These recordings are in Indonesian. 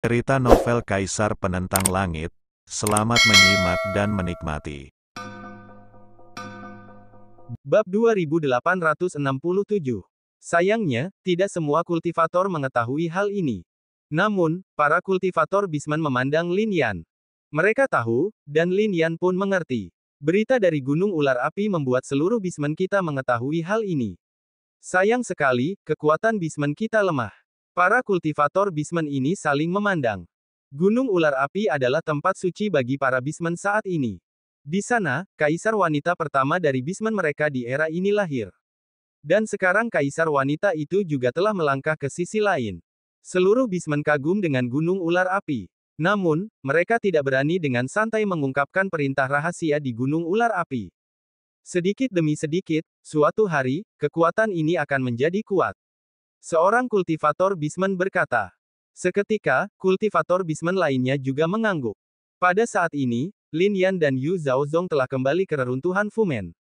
Cerita novel Kaisar Penentang Langit. Selamat menyimak dan menikmati. Bab 2867. Sayangnya, tidak semua kultivator mengetahui hal ini. Namun, para kultivator Bisman memandang Lin Yan. Mereka tahu, dan Lin Yan pun mengerti. Berita dari Gunung Ular Api membuat seluruh Bisman kita mengetahui hal ini. Sayang sekali, kekuatan Bisman kita lemah. Para kultivator Bisman ini saling memandang. Gunung Ular Api adalah tempat suci bagi para Bisman saat ini. Di sana, kaisar wanita pertama dari Bisman mereka di era ini lahir. Dan sekarang kaisar wanita itu juga telah melangkah ke sisi lain. Seluruh Bisman kagum dengan Gunung Ular Api. Namun, mereka tidak berani dengan santai mengungkapkan perintah rahasia di Gunung Ular Api. Sedikit demi sedikit, suatu hari, kekuatan ini akan menjadi kuat. Seorang kultivator Bisman berkata. Seketika, kultivator Bisman lainnya juga mengangguk. Pada saat ini, Lin Yan dan Yu Zhaozong telah kembali ke reruntuhan Fumen.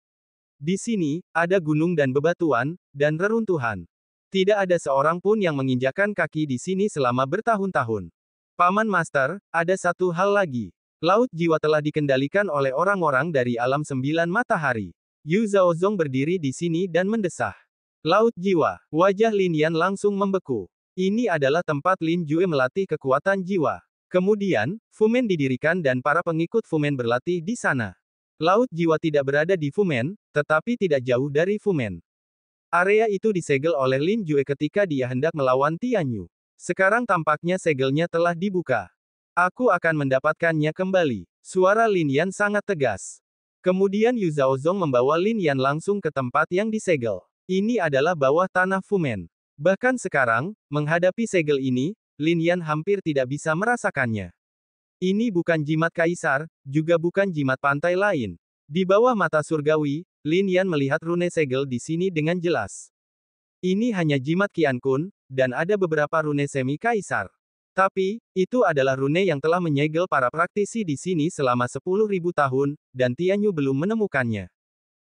Di sini, ada gunung dan bebatuan, dan reruntuhan. Tidak ada seorang pun yang menginjakan kaki di sini selama bertahun-tahun. Paman Master, ada satu hal lagi. Laut jiwa telah dikendalikan oleh orang-orang dari alam 9 matahari. Yu Zhaozong berdiri di sini dan mendesah. Laut jiwa. Wajah Lin Yan langsung membeku. Ini adalah tempat Lin Jue melatih kekuatan jiwa. Kemudian, Fumen didirikan dan para pengikut Fumen berlatih di sana. Laut jiwa tidak berada di Fumen, tetapi tidak jauh dari Fumen. Area itu disegel oleh Lin Jue ketika dia hendak melawan Tianyu. Sekarang tampaknya segelnya telah dibuka. Aku akan mendapatkannya kembali. Suara Lin Yan sangat tegas. Kemudian Yu Zhaozong membawa Lin Yan langsung ke tempat yang disegel. Ini adalah bawah tanah Fumen. Bahkan sekarang, menghadapi segel ini, Lin Yan hampir tidak bisa merasakannya. Ini bukan jimat kaisar, juga bukan jimat pantai lain. Di bawah mata surgawi, Lin Yan melihat rune segel di sini dengan jelas. Ini hanya jimat Qian Kun, dan ada beberapa rune semi kaisar. Tapi, itu adalah rune yang telah menyegel para praktisi di sini selama 10.000 tahun, dan Tianyu belum menemukannya.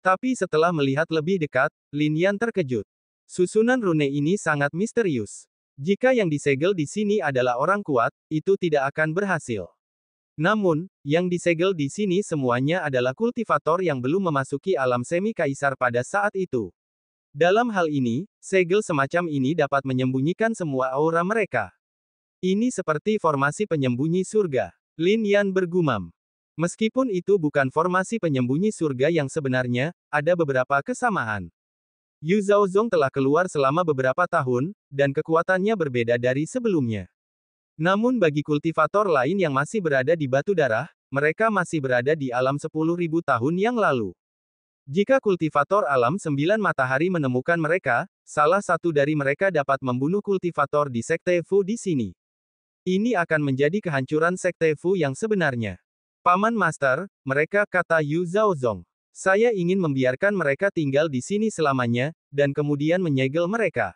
Tapi setelah melihat lebih dekat, Lin Yan terkejut. Susunan rune ini sangat misterius. Jika yang disegel di sini adalah orang kuat, itu tidak akan berhasil. Namun, yang disegel di sini semuanya adalah kultivator yang belum memasuki alam semi kaisar pada saat itu. Dalam hal ini, segel semacam ini dapat menyembunyikan semua aura mereka. Ini seperti formasi penyembunyi surga. Lin Yan bergumam. Meskipun itu bukan formasi penyembunyi surga yang sebenarnya, ada beberapa kesamaan. Yu Zhaozong telah keluar selama beberapa tahun, dan kekuatannya berbeda dari sebelumnya. Namun bagi kultivator lain yang masih berada di Batu Darah, mereka masih berada di alam 10.000 tahun yang lalu. Jika kultivator alam 9 matahari menemukan mereka, salah satu dari mereka dapat membunuh kultivator di Sekte Fu di sini. Ini akan menjadi kehancuran Sekte Fu yang sebenarnya. Paman Master, mereka kata Yu Zhaozong. Saya ingin membiarkan mereka tinggal di sini selamanya, dan kemudian menyegel mereka.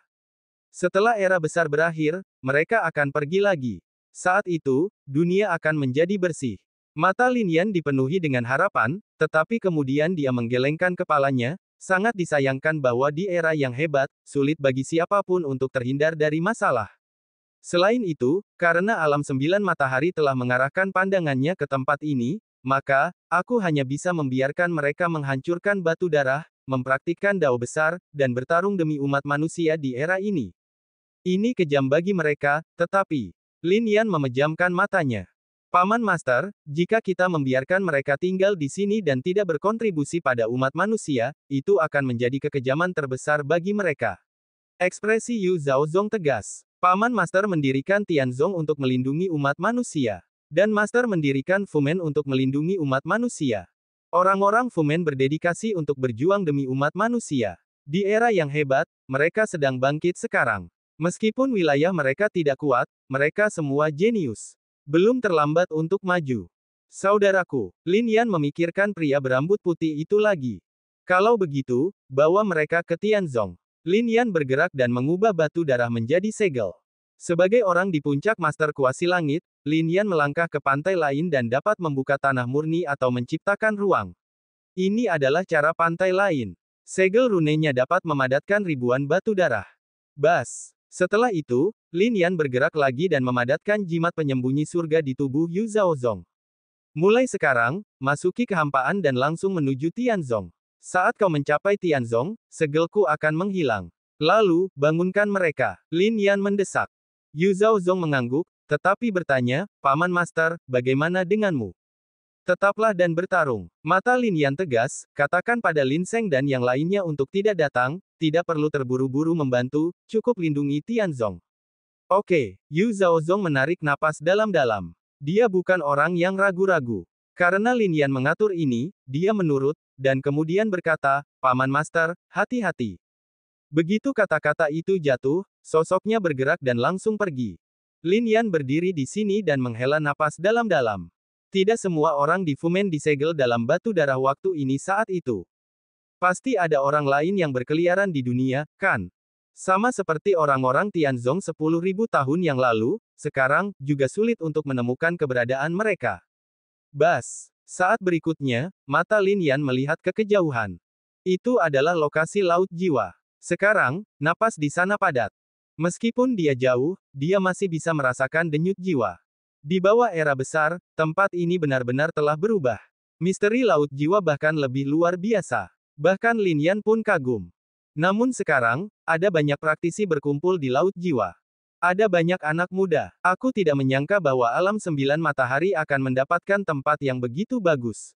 Setelah era besar berakhir, mereka akan pergi lagi. Saat itu, dunia akan menjadi bersih. Mata Lin Yan dipenuhi dengan harapan, tetapi kemudian dia menggelengkan kepalanya, sangat disayangkan bahwa di era yang hebat, sulit bagi siapapun untuk terhindar dari masalah. Selain itu, karena alam 9 matahari telah mengarahkan pandangannya ke tempat ini, maka, aku hanya bisa membiarkan mereka menghancurkan Batu Darah, mempraktikkan dao besar, dan bertarung demi umat manusia di era ini. Ini kejam bagi mereka, tetapi, Lin Yan memejamkan matanya. Paman Master, jika kita membiarkan mereka tinggal di sini dan tidak berkontribusi pada umat manusia, itu akan menjadi kekejaman terbesar bagi mereka. Ekspresi Yu Zhaozong tegas. Paman Master mendirikan Tianzong untuk melindungi umat manusia. Dan Master mendirikan Fumen untuk melindungi umat manusia. Orang-orang Fumen berdedikasi untuk berjuang demi umat manusia. Di era yang hebat, mereka sedang bangkit sekarang. Meskipun wilayah mereka tidak kuat, mereka semua jenius. Belum terlambat untuk maju. Saudaraku, Lin Yan memikirkan pria berambut putih itu lagi. Kalau begitu, bawa mereka ke Tianzong. Lin Yan bergerak dan mengubah Batu Darah menjadi segel. Sebagai orang di puncak Master Kuasi Langit, Lin Yan melangkah ke pantai lain dan dapat membuka tanah murni atau menciptakan ruang. Ini adalah cara pantai lain. Segel runenya dapat memadatkan ribuan batu darah. Bas. Setelah itu, Lin Yan bergerak lagi dan memadatkan jimat penyembunyi surga di tubuh Yu Zhaozong. Mulai sekarang, masuki kehampaan dan langsung menuju Tianzong. Saat kau mencapai Tianzong, segelku akan menghilang. Lalu, bangunkan mereka. Lin Yan mendesak. Yu Zhaozong mengangguk, tetapi bertanya, Paman Master, bagaimana denganmu? Tetaplah dan bertarung. Mata Lin Yan tegas, katakan pada Lin Seng dan yang lainnya untuk tidak datang, tidak perlu terburu-buru membantu, cukup lindungi Tianzong. Oke, Yu Zhaozong menarik napas dalam-dalam. Dia bukan orang yang ragu-ragu. Karena Lin Yan mengatur ini, dia menurut, dan kemudian berkata, Paman Master, hati-hati. Begitu kata-kata itu jatuh, sosoknya bergerak dan langsung pergi. Lin Yan berdiri di sini dan menghela napas dalam-dalam. Tidak semua orang di Fumen disegel dalam batu darah waktu ini saat itu. Pasti ada orang lain yang berkeliaran di dunia, kan? Sama seperti orang-orang Tianzong 10.000 tahun yang lalu, sekarang, juga sulit untuk menemukan keberadaan mereka. Bas. Saat berikutnya, mata Lin Yan melihat ke kejauhan. Itu adalah lokasi Laut Jiwa. Sekarang, napas di sana padat. Meskipun dia jauh, dia masih bisa merasakan denyut jiwa. Di bawah era besar, tempat ini benar-benar telah berubah. Misteri Laut Jiwa bahkan lebih luar biasa. Bahkan Lin Yan pun kagum. Namun sekarang, ada banyak praktisi berkumpul di Laut Jiwa. Ada banyak anak muda. Aku tidak menyangka bahwa alam 9 matahari akan mendapatkan tempat yang begitu bagus.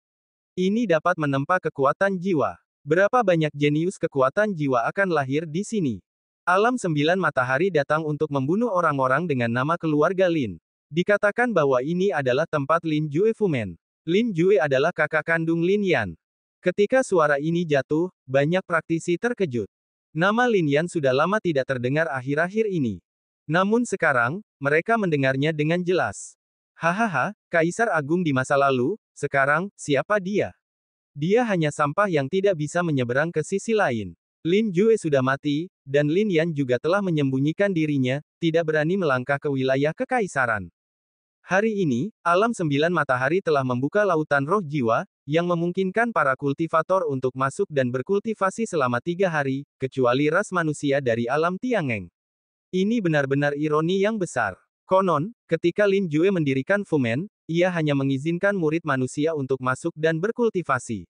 Ini dapat menempa kekuatan jiwa. Berapa banyak jenius kekuatan jiwa akan lahir di sini. Alam 9 matahari datang untuk membunuh orang-orang dengan nama keluarga Lin. Dikatakan bahwa ini adalah tempat Lin Jue Fumen. Lin Jue adalah kakak kandung Lin Yan. Ketika suara ini jatuh, banyak praktisi terkejut. Nama Lin Yan sudah lama tidak terdengar akhir-akhir ini. Namun sekarang, mereka mendengarnya dengan jelas. Hahaha, Kaisar Agung di masa lalu, sekarang, siapa dia? Dia hanya sampah yang tidak bisa menyeberang ke sisi lain. Lin Jue sudah mati, dan Lin Yan juga telah menyembunyikan dirinya, tidak berani melangkah ke wilayah kekaisaran. Hari ini, alam 9 matahari telah membuka lautan roh jiwa, yang memungkinkan para kultivator untuk masuk dan berkultivasi selama 3 hari, kecuali ras manusia dari alam Tiangeng. Ini benar-benar ironi yang besar. Konon, ketika Lin Jue mendirikan Fumen, ia hanya mengizinkan murid manusia untuk masuk dan berkultivasi.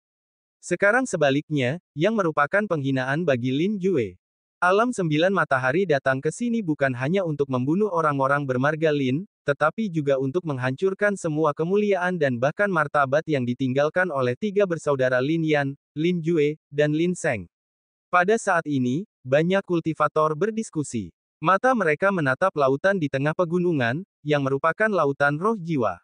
Sekarang sebaliknya, yang merupakan penghinaan bagi Lin Jue. Alam 9 matahari datang ke sini bukan hanya untuk membunuh orang-orang bermarga Lin, tetapi juga untuk menghancurkan semua kemuliaan dan bahkan martabat yang ditinggalkan oleh 3 bersaudara Lin Yan, Lin Jue, dan Lin Seng. Pada saat ini, banyak kultivator berdiskusi. Mata mereka menatap lautan di tengah pegunungan, yang merupakan lautan roh jiwa.